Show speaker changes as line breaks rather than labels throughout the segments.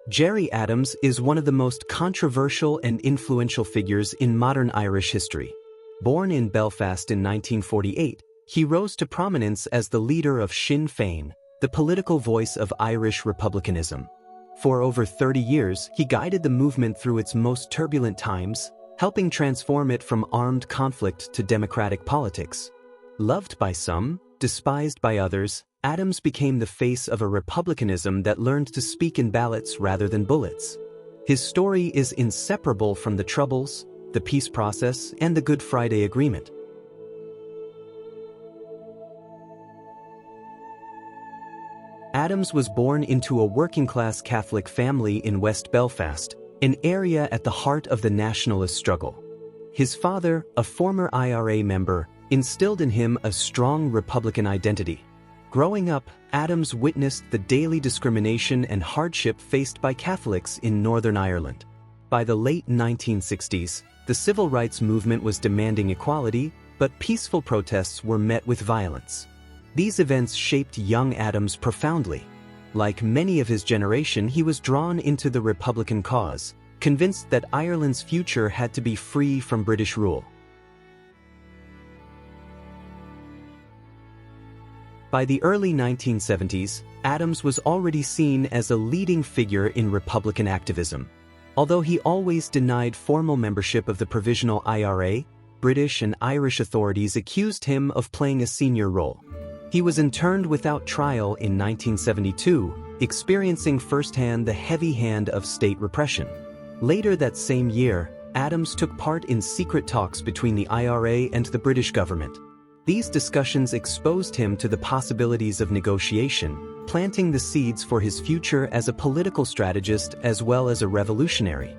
Gerry Adams is one of the most controversial and influential figures in modern Irish history. Born in Belfast in 1948, he rose to prominence as the leader of Sinn Féin, the political voice of Irish republicanism. For over 30 years, he guided the movement through its most turbulent times, helping transform it from armed conflict to democratic politics. Loved by some, despised by others, Adams became the face of a republicanism that learned to speak in ballots rather than bullets. His story is inseparable from the Troubles, the peace process, and the Good Friday Agreement. Adams was born into a working-class Catholic family in West Belfast, an area at the heart of the nationalist struggle. His father, a former IRA member, instilled in him a strong Republican identity. Growing up, Adams witnessed the daily discrimination and hardship faced by Catholics in Northern Ireland. By the late 1960s, the civil rights movement was demanding equality, but peaceful protests were met with violence. These events shaped young Adams profoundly. Like many of his generation, he was drawn into the Republican cause, convinced that Ireland's future had to be free from British rule. By the early 1970s, Adams was already seen as a leading figure in Republican activism. Although he always denied formal membership of the Provisional IRA, British and Irish authorities accused him of playing a senior role. He was interned without trial in 1972, experiencing firsthand the heavy hand of state repression. Later that same year, Adams took part in secret talks between the IRA and the British government. These discussions exposed him to the possibilities of negotiation, planting the seeds for his future as a political strategist as well as a revolutionary.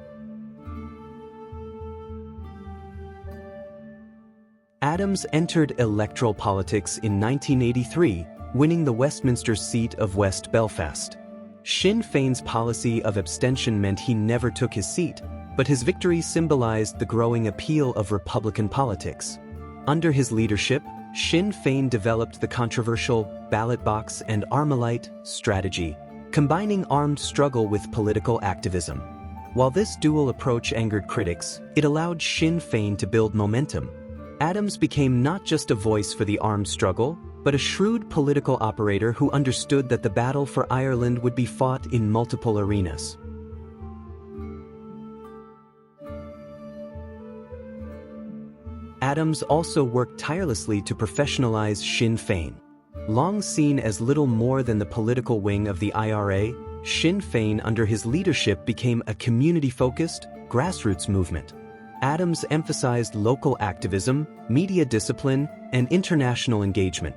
Adams entered electoral politics in 1983, winning the Westminster seat of West Belfast. Sinn Féin's policy of abstention meant he never took his seat, but his victory symbolized the growing appeal of Republican politics. Under his leadership, Sinn Féin developed the controversial ballot box and Armalite strategy, combining armed struggle with political activism. While this dual approach angered critics, it allowed Sinn Féin to build momentum. Adams became not just a voice for the armed struggle, but a shrewd political operator who understood that the battle for Ireland would be fought in multiple arenas. Adams also worked tirelessly to professionalize Sinn Féin. Long seen as little more than the political wing of the IRA, Sinn Féin under his leadership became a community-focused, grassroots movement. Adams emphasized local activism, media discipline, and international engagement.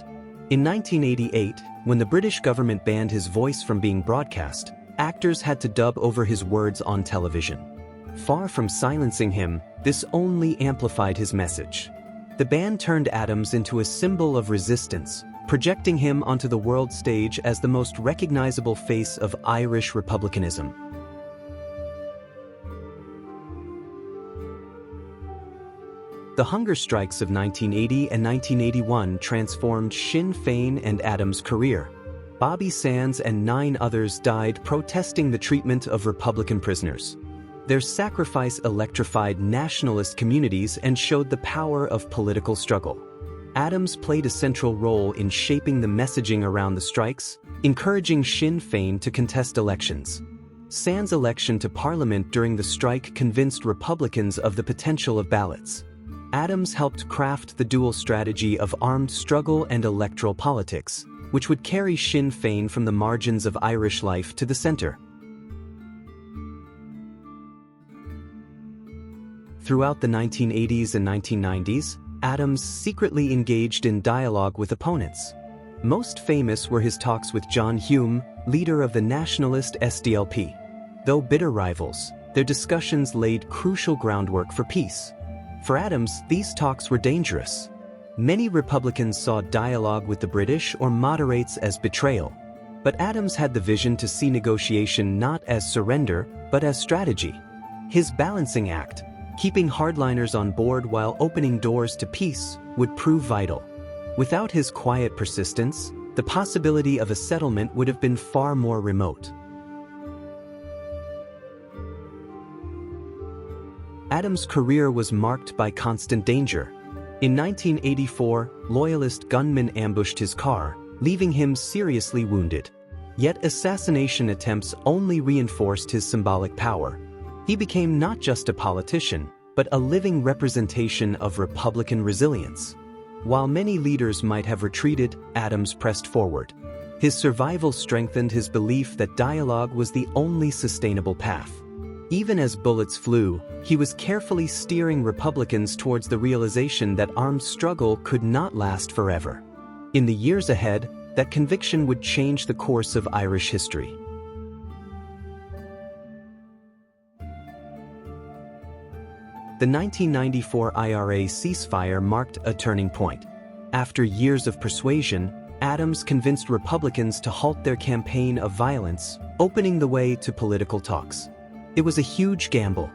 In 1988, when the British government banned his voice from being broadcast, actors had to dub over his words on television. Far from silencing him, this only amplified his message. The ban turned Adams into a symbol of resistance, projecting him onto the world stage as the most recognizable face of Irish republicanism. The hunger strikes of 1980 and 1981 transformed Sinn Féin and Adams' career. Bobby Sands and 9 others died protesting the treatment of Republican prisoners. Their sacrifice electrified nationalist communities and showed the power of political struggle. Adams played a central role in shaping the messaging around the strikes, encouraging Sinn Féin to contest elections. Sands' election to Parliament during the strike convinced Republicans of the potential of ballots. Adams helped craft the dual strategy of armed struggle and electoral politics, which would carry Sinn Féin from the margins of Irish life to the center. Throughout the 1980s and 1990s, Adams secretly engaged in dialogue with opponents. Most famous were his talks with John Hume, leader of the nationalist SDLP. Though bitter rivals, their discussions laid crucial groundwork for peace. For Adams, these talks were dangerous. Many Republicans saw dialogue with the British or moderates as betrayal. But Adams had the vision to see negotiation not as surrender, but as strategy. His balancing act, keeping hardliners on board while opening doors to peace, would prove vital. Without his quiet persistence, the possibility of a settlement would have been far more remote. Adams' career was marked by constant danger. In 1984, Loyalist gunmen ambushed his car, leaving him seriously wounded. Yet assassination attempts only reinforced his symbolic power. He became not just a politician, but a living representation of Republican resilience. While many leaders might have retreated, Adams pressed forward. His survival strengthened his belief that dialogue was the only sustainable path. Even as bullets flew, he was carefully steering Republicans towards the realization that armed struggle could not last forever. In the years ahead, that conviction would change the course of Irish history. The 1994 IRA ceasefire marked a turning point. After years of persuasion, Adams convinced Republicans to halt their campaign of violence, opening the way to political talks. It was a huge gamble.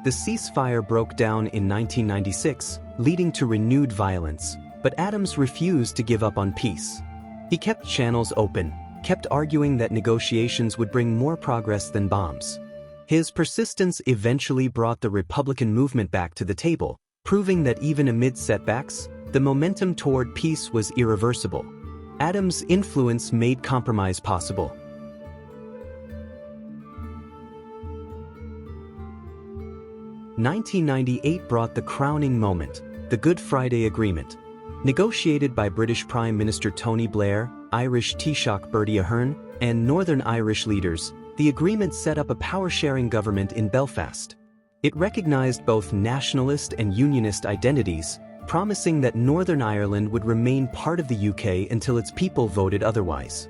The ceasefire broke down in 1996, leading to renewed violence, but Adams refused to give up on peace. He kept channels open, kept arguing that negotiations would bring more progress than bombs. His persistence eventually brought the Republican movement back to the table, proving that even amid setbacks, the momentum toward peace was irreversible. Adams' influence made compromise possible. "1998 brought the crowning moment, the Good Friday Agreement. Negotiated by British Prime Minister Tony Blair, Irish Taoiseach Bertie Ahern, and Northern Irish leaders, the agreement set up a power-sharing government in Belfast. It recognized both nationalist and unionist identities, promising that Northern Ireland would remain part of the UK until its people voted otherwise.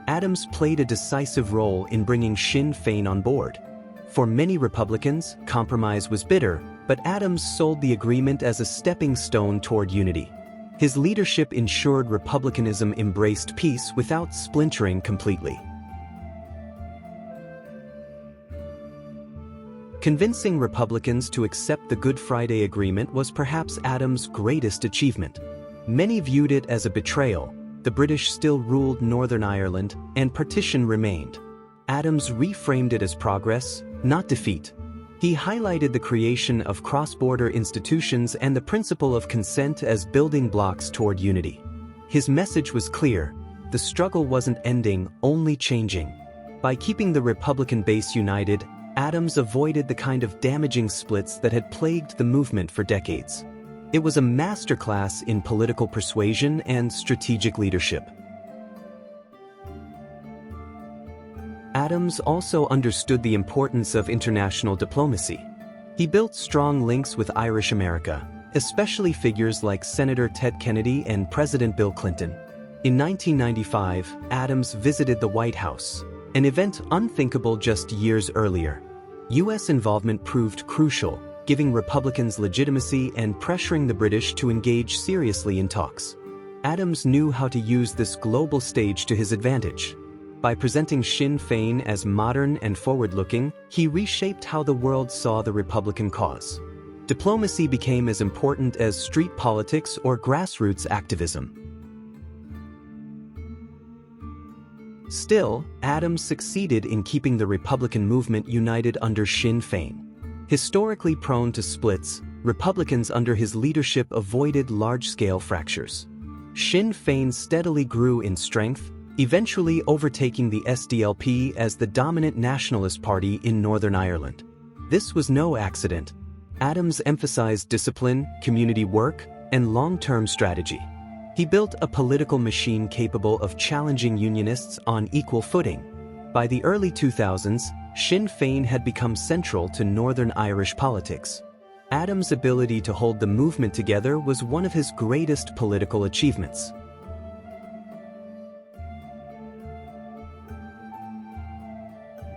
Adams played a decisive role in bringing Sinn Féin on board. For many Republicans, compromise was bitter, but Adams sold the agreement as a stepping stone toward unity. His leadership ensured republicanism embraced peace without splintering completely. Convincing Republicans to accept the Good Friday Agreement was perhaps Adams' greatest achievement. Many viewed it as a betrayal. The British still ruled Northern Ireland, and partition remained. Adams reframed it as progress, not defeat. He highlighted the creation of cross-border institutions and the principle of consent as building blocks toward unity. His message was clear: the struggle wasn't ending, only changing. By keeping the Republican base united, Adams avoided the kind of damaging splits that had plagued the movement for decades. It was a masterclass in political persuasion and strategic leadership. Adams also understood the importance of international diplomacy. He built strong links with Irish America, especially figures like Senator Ted Kennedy and President Bill Clinton. In 1995, Adams visited the White House, an event unthinkable just years earlier. U.S. involvement proved crucial, giving Republicans legitimacy and pressuring the British to engage seriously in talks. Adams knew how to use this global stage to his advantage. By presenting Sinn Féin as modern and forward-looking, he reshaped how the world saw the Republican cause. Diplomacy became as important as street politics or grassroots activism. Still, Adams succeeded in keeping the Republican movement united under Sinn Féin. Historically prone to splits, Republicans under his leadership avoided large-scale fractures. Sinn Féin steadily grew in strength, eventually overtaking the SDLP as the dominant nationalist party in Northern Ireland. This was no accident. Adams emphasized discipline, community work, and long-term strategy. He built a political machine capable of challenging unionists on equal footing. By the early 2000s, Sinn Féin had become central to Northern Irish politics. Adams' ability to hold the movement together was one of his greatest political achievements.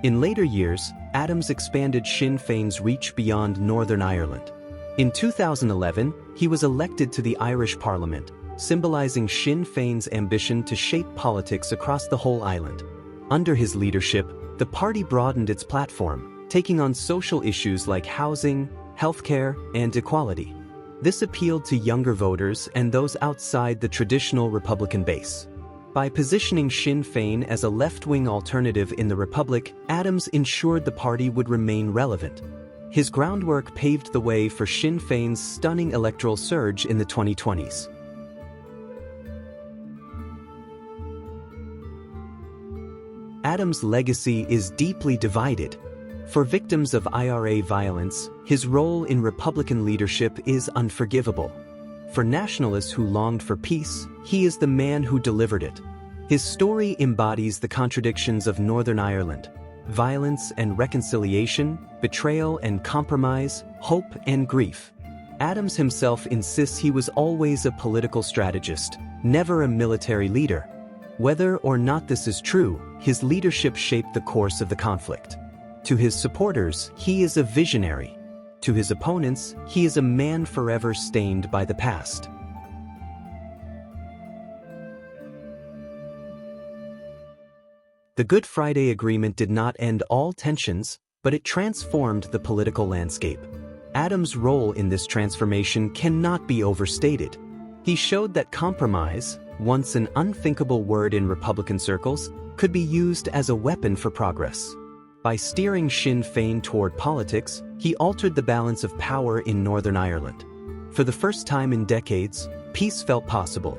In later years, Adams expanded Sinn Féin's reach beyond Northern Ireland. In 2011, he was elected to the Irish Parliament, symbolizing Sinn Féin's ambition to shape politics across the whole island. Under his leadership, the party broadened its platform, taking on social issues like housing, healthcare, and equality. This appealed to younger voters and those outside the traditional Republican base. By positioning Sinn Féin as a left-wing alternative in the Republic, Adams ensured the party would remain relevant. His groundwork paved the way for Sinn Féin's stunning electoral surge in the 2020s. Adams' legacy is deeply divided. For victims of IRA violence, his role in Republican leadership is unforgivable. For nationalists who longed for peace, he is the man who delivered it. His story embodies the contradictions of Northern Ireland: violence and reconciliation, betrayal and compromise, hope and grief. Adams himself insists he was always a political strategist, never a military leader. Whether or not this is true, his leadership shaped the course of the conflict. To his supporters, he is a visionary. To his opponents, he is a man forever stained by the past. The Good Friday Agreement did not end all tensions, but it transformed the political landscape. Adams' role in this transformation cannot be overstated. He showed that compromise, once an unthinkable word in Republican circles, could be used as a weapon for progress. By steering Sinn Féin toward politics, he altered the balance of power in Northern Ireland. For the first time in decades, peace felt possible.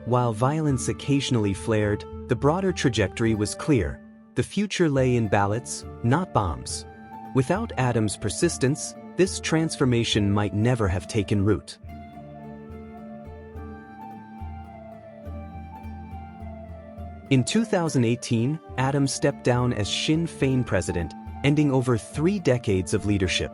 While violence occasionally flared, the broader trajectory was clear. The future lay in ballots, not bombs. Without Adams' persistence, this transformation might never have taken root. In 2018, Adams stepped down as Sinn Féin president, ending over 3 decades of leadership.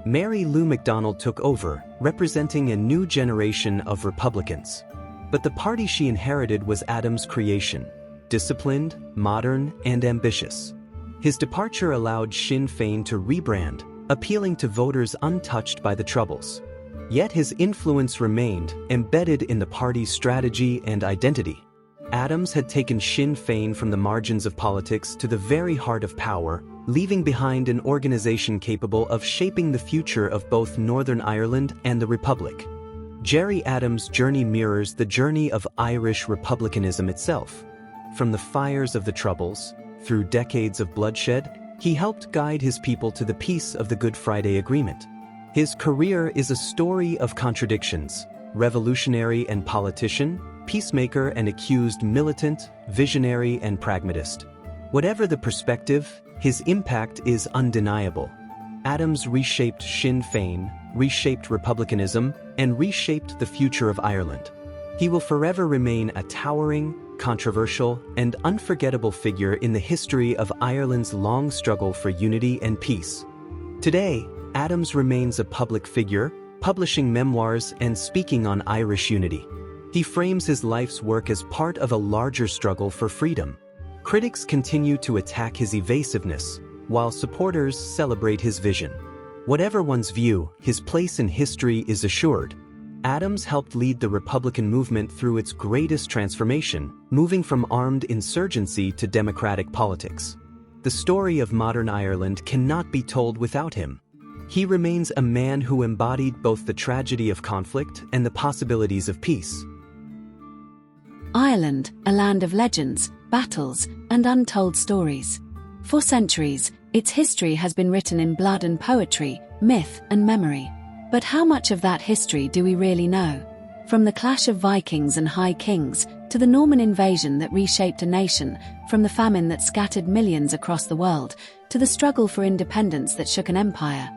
Mary Lou MacDonald took over, representing a new generation of Republicans. But the party she inherited was Adams' creation: disciplined, modern, and ambitious. His departure allowed Sinn Féin to rebrand, appealing to voters untouched by the Troubles. Yet his influence remained, embedded in the party's strategy and identity. Adams had taken Sinn Féin from the margins of politics to the very heart of power, leaving behind an organization capable of shaping the future of both Northern Ireland and the Republic. Gerry Adams' journey mirrors the journey of Irish republicanism itself. From the fires of the Troubles, through decades of bloodshed, he helped guide his people to the peace of the Good Friday Agreement. His career is a story of contradictions: revolutionary and politician, peacemaker and accused militant, visionary and pragmatist. Whatever the perspective, his impact is undeniable. Adams reshaped Sinn Féin, reshaped republicanism, and reshaped the future of Ireland. He will forever remain a towering, controversial, and unforgettable figure in the history of Ireland's long struggle for unity and peace. Today, Adams remains a public figure, publishing memoirs and speaking on Irish unity. He frames his life's work as part of a larger struggle for freedom. Critics continue to attack his evasiveness, while supporters celebrate his vision. Whatever one's view, his place in history is assured. Adams helped lead the Republican movement through its greatest transformation, moving from armed insurgency to democratic politics. The story of modern Ireland cannot be told without him. He remains a man who embodied both the tragedy of conflict and the possibilities of peace.
Ireland, a land of legends, battles, and untold stories. For centuries, its history has been written in blood and poetry, myth and memory. But how much of that history do we really know? From the clash of Vikings and High Kings, to the Norman invasion that reshaped a nation, from the famine that scattered millions across the world, to the struggle for independence that shook an empire,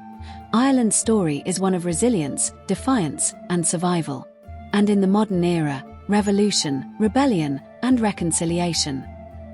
Ireland's story is one of resilience, defiance, and survival. And in the modern era, revolution, rebellion, and reconciliation.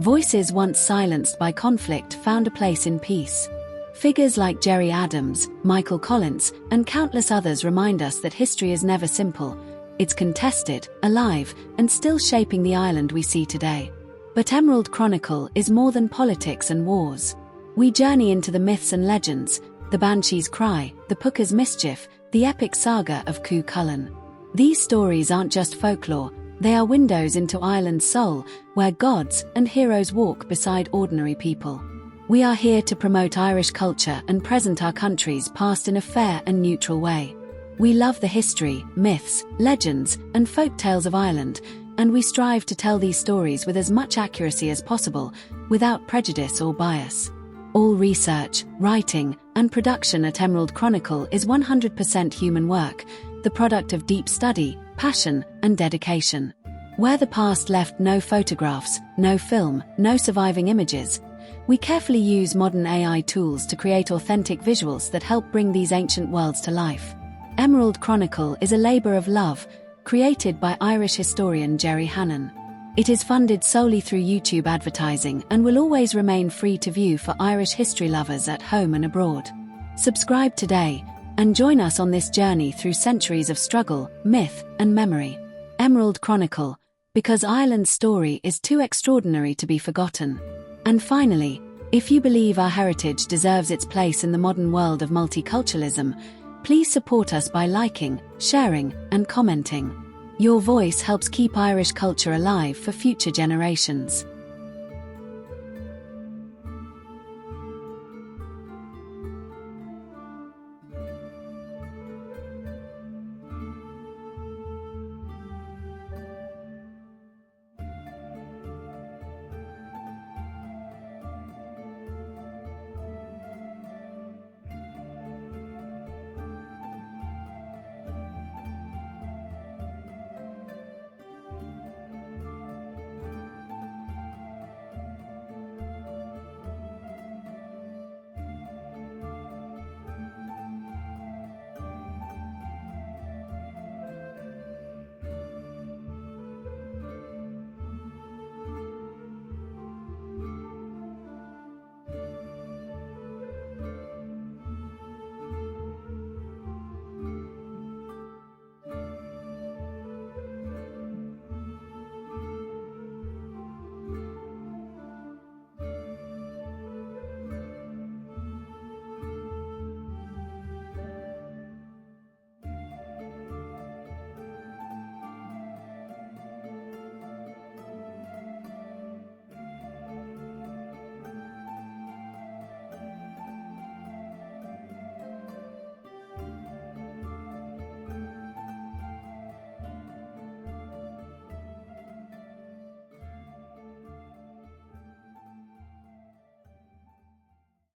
Voices once silenced by conflict found a place in peace. Figures like Gerry Adams, Michael Collins, and countless others remind us that history is never simple. It's contested, alive, and still shaping the Ireland we see today. But Emerald Chronicle is more than politics and wars. We journey into the myths and legends, the Banshee's Cry, the Pucker's Mischief, the epic saga of Cú Chulainn. These stories aren't just folklore, they are windows into Ireland's soul, where gods and heroes walk beside ordinary people. We are here to promote Irish culture and present our country's past in a fair and neutral way. We love the history, myths, legends, and folk tales of Ireland, and we strive to tell these stories with as much accuracy as possible, without prejudice or bias. All research, writing, and production at Emerald Chronicle is 100% human work, the product of deep study, passion, and dedication. Where the past left no photographs, no film, no surviving images, we carefully use modern AI tools to create authentic visuals that help bring these ancient worlds to life. Emerald Chronicle is a labour of love, created by Irish historian Gerry Hannan. It is funded solely through YouTube advertising and will always remain free to view for Irish history lovers at home and abroad. Subscribe today and join us on this journey through centuries of struggle, myth, and memory. Emerald Chronicle, because Ireland's story is too extraordinary to be forgotten. And finally, if you believe our heritage deserves its place in the modern world of multiculturalism, please support us by liking, sharing, and commenting. Your voice helps keep Irish culture alive for future generations.